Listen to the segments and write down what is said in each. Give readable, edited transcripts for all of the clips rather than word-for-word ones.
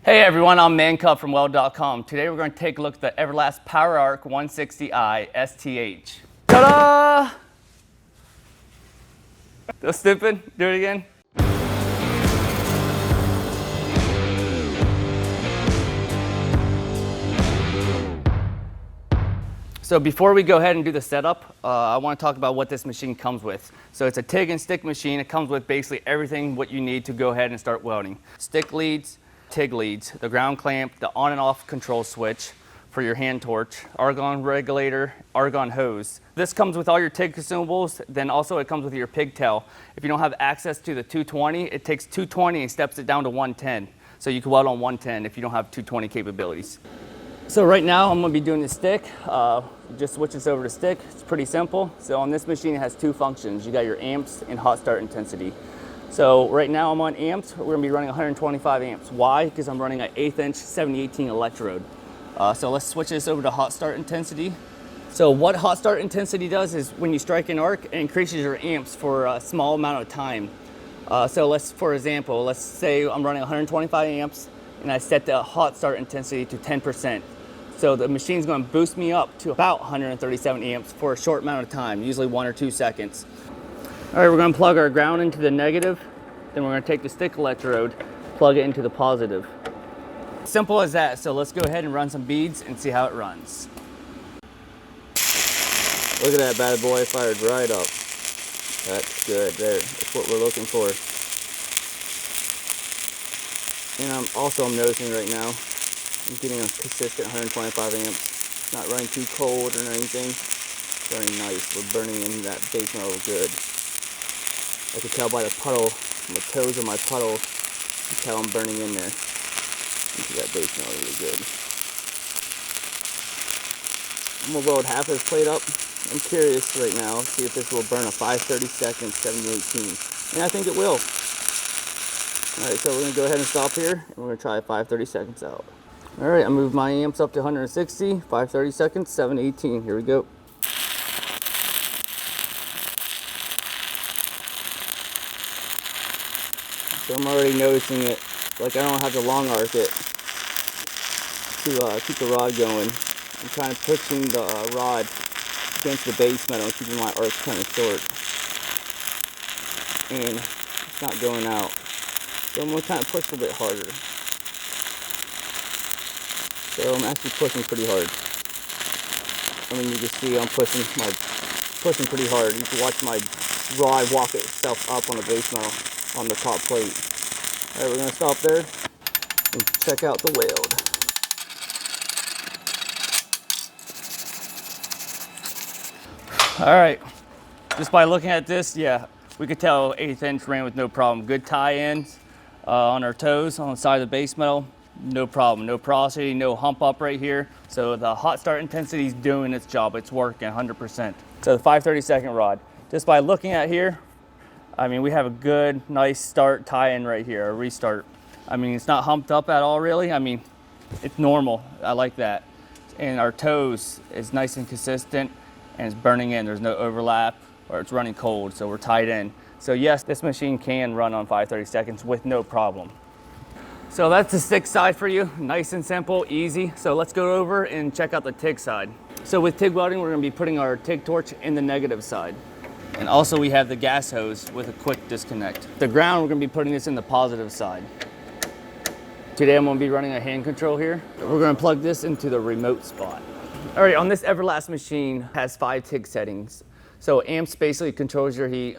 Hey everyone, I'm Mancup from Weld.com. Today we're going to take a look at the Everlast PowerARC 160i STH. Ta-da! That was stupid. Do it again. So before we go ahead and do the setup, I want to talk about what this machine comes with. So it's a TIG and stick machine. It comes with basically everything what you need to go ahead and start welding. Stick leads, TIG leads, the ground clamp, the on and off control switch for your hand torch, argon regulator, argon hose. This comes with all your TIG consumables, then also it comes with your pigtail. If you don't have access to the 220, it takes 220 and steps it down to 110. So you can weld on 110 if you don't have 220 capabilities. So right now I'm going to be doing the stick. Just switch this over to stick. It's pretty simple. So on this machine it has two functions. You got your amps and hot start intensity. So right now I'm on amps. We're going to be running 125 amps. Why? Because I'm running an 1/8 inch 7018 electrode. So let's switch this over to hot start intensity. So what hot start intensity does is when you strike an arc, it increases your amps for a small amount of time. So for example, let's say I'm running 125 amps and I set the hot start intensity to 10%. So the machine's going to boost me up to about 137 amps for a short amount of time, usually 1 or 2 seconds. All right, we're going to plug our ground into the negative. Then we're going to take the stick electrode, plug it into the positive. Simple as that. So let's go ahead and run some beads and see how it runs. Look at that bad boy, fired right up. That's good there. That's what we're looking for. And I'm noticing right now, I'm getting a consistent 125 amps. Not running too cold or anything. Very nice. We're burning in that base metal good. I can tell by the puddle, the toes of my puddle, you can tell I'm burning in there. Into that base metal really good. I'm gonna weld half of this plate up. I'm curious right now, see if this will burn a 5/32 7018. And I think it will. Alright, so we're gonna go ahead and stop here and we're gonna try 5/32 out. Alright, I moved my amps up to 160, 5/32, 718. Here we go. So I'm already noticing it. Like I don't have to long arc it to keep the rod going. I'm kind of pushing the rod against the base metal and keeping my arcs kind of short. And it's not going out. So I'm going to kind of push a little bit harder. So I'm actually pushing pretty hard. I mean, you can see I'm pushing pretty hard. You can watch my rod walk itself up on the base metal on the top plate. Alright, we're going to stop there and check out the weld. Alright, just by looking at this, yeah, we could tell 1/8 inch ran with no problem. Good tie-ins on our toes on the side of the base metal. No problem, no porosity, no hump up right here. So the hot start intensity is doing its job. It's working 100%. So the 5/32 rod, just by looking at here, I mean, we have a good, nice start tie-in right here, a restart. I mean, it's not humped up at all really. I mean, it's normal. I like that. And our toes is nice and consistent and it's burning in. There's no overlap or it's running cold, so we're tied in. So yes, this machine can run on 5/32 with no problem. So that's the stick side for you. Nice and simple, easy. So let's go over and check out the TIG side. So with TIG welding, we're gonna be putting our TIG torch in the negative side. And also we have the gas hose with a quick disconnect. The ground, we're gonna be putting this in the positive side. Today I'm gonna be running a hand control here. We're gonna plug this into the remote spot. All right, on this Everlast machine has 5 TIG settings. So amps basically controls your heat.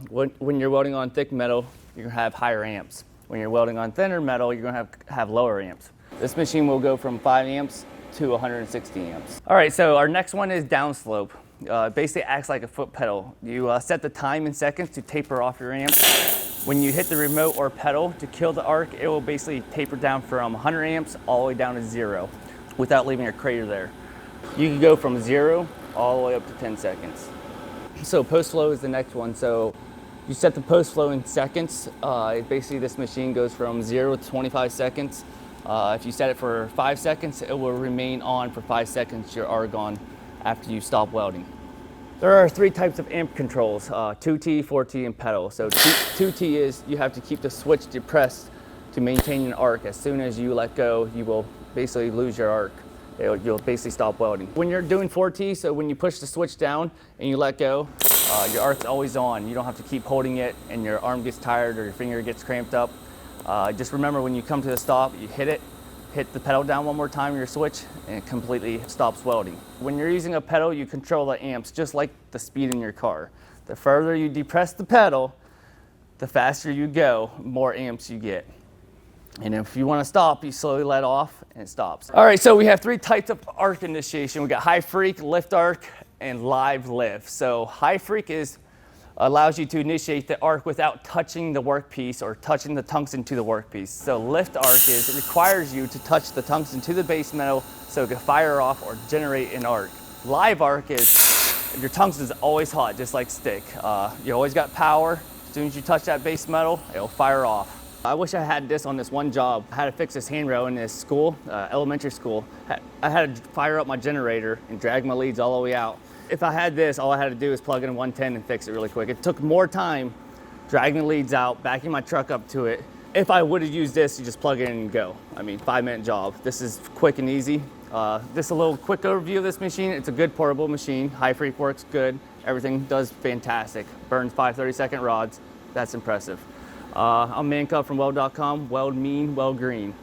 When you're welding on thick metal, you're gonna have higher amps. When you're welding on thinner metal, you're gonna have lower amps. This machine will go from 5 amps to 160 amps. All right, so our next one is Downslope. Basically acts like a foot pedal. You set the time in seconds to taper off your amp. When you hit the remote or pedal to kill the arc, it will basically taper down from 100 amps all the way down to 0 without leaving a crater there. You can go from 0 all the way up to 10 seconds. So post flow is the next one. So you set the post flow in seconds. Basically this machine goes from 0 to 25 seconds. If you set it for 5 seconds, it will remain on for 5 seconds, your argon, after you stop welding. There are 3 types of amp controls, 2T, 4T, and pedal. So 2T is you have to keep the switch depressed to maintain an arc. As soon as you let go, you will basically lose your arc. You'll basically stop welding. When you're doing 4T, so when you push the switch down and you let go, your arc's always on. You don't have to keep holding it and your arm gets tired or your finger gets cramped up. Just remember, when you come to the stop, you hit the pedal down one more time, your switch, and it completely stops welding. When you're using a pedal, you control the amps just like the speed in your car. The further you depress the pedal, the faster you go, more amps you get. And if you want to stop, you slowly let off and it stops. All right, so we have 3 types of arc initiation. We got high freak, lift arc, and live lift. So high freak allows you to initiate the arc without touching the workpiece or touching the tungsten to the workpiece. So lift arc it requires you to touch the tungsten to the base metal so it can fire off or generate an arc. Live arc is your tungsten is always hot, just like stick. You always got power. As soon as you touch that base metal, it'll fire off. I wish I had this on this one job. I had to fix this handrail in this school, elementary school. I had to fire up my generator and drag my leads all the way out. If I had this, all I had to do was plug in 110 and fix it really quick. It took more time dragging the leads out, backing my truck up to it. If I would have used this, you just plug it in and go. I mean, 5-minute job. This is quick and easy. This is a little quick overview of this machine. It's a good portable machine. High freak works good. Everything does fantastic. Burns 5 30-second rods. That's impressive. I'm Man Cub from weld.com. Weld mean, weld green.